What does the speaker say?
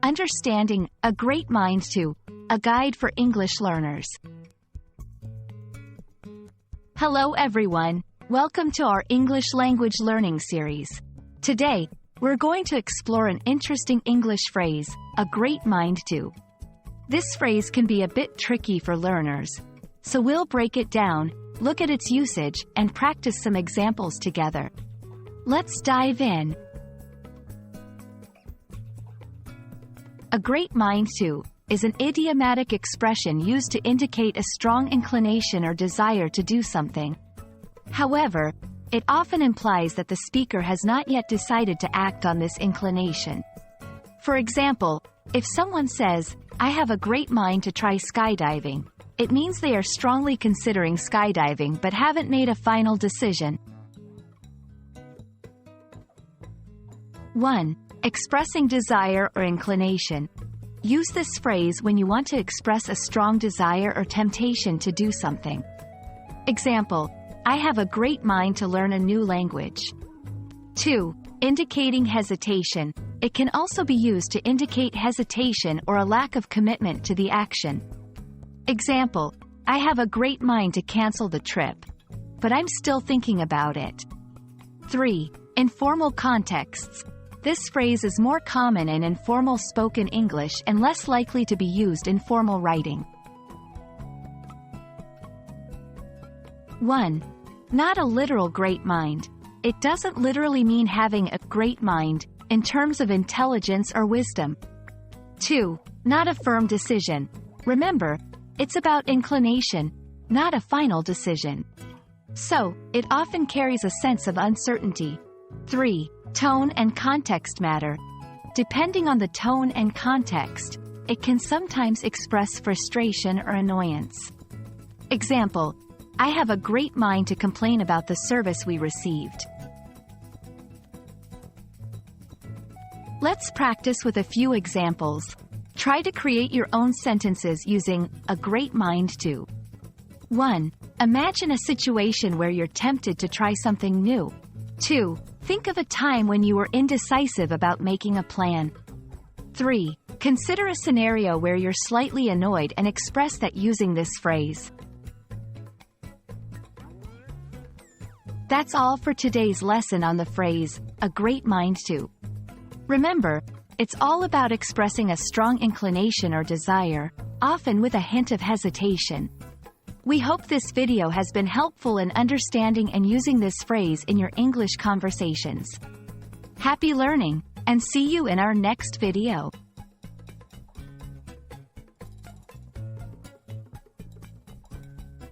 Understanding, a great mind to, a guide for English learners. Hello everyone, welcome to our English language learning series. Today, we're going to explore an interesting English phrase, a great mind to. This phrase can be a bit tricky for learners, so we'll break it down, look at its usage, and practice some examples together. Let's dive in. A great mind to is an idiomatic expression used to indicate a strong inclination or desire to do something. However, it often implies that the speaker has not yet decided to act on this inclination. For example, if someone says, "I have a great mind to try skydiving," it means they are strongly considering skydiving but haven't made a final decision. 1. Expressing desire or inclination. Use this phrase when you want to express a strong desire or temptation to do something. Example, I have a great mind to learn a new language. 2. Indicating hesitation. It can also be used to indicate hesitation or a lack of commitment to the action. Example, I have a great mind to cancel the trip, but I'm still thinking about it. 3. Informal contexts. This phrase is more common in informal spoken English and less likely to be used in formal writing. 1. Not a literal great mind. It doesn't literally mean having a great mind, in terms of intelligence or wisdom. 2. Not a firm decision. Remember, it's about inclination, not a final decision. So, it often carries a sense of uncertainty. 3. Tone and context matter. Depending on the tone and context, it can sometimes express frustration or annoyance. Example, I have a great mind to complain about the service we received. Let's practice with a few examples. Try to create your own sentences using a great mind to. 1. Imagine a situation where you're tempted to try something new. 2. Think of a time when you were indecisive about making a plan. 3. Consider a scenario where you're slightly annoyed and express that using this phrase. That's all for today's lesson on the phrase, a great mind to. Remember, it's all about expressing a strong inclination or desire, often with a hint of hesitation. We hope this video has been helpful in understanding and using this phrase in your English conversations. Happy learning, and see you in our next video.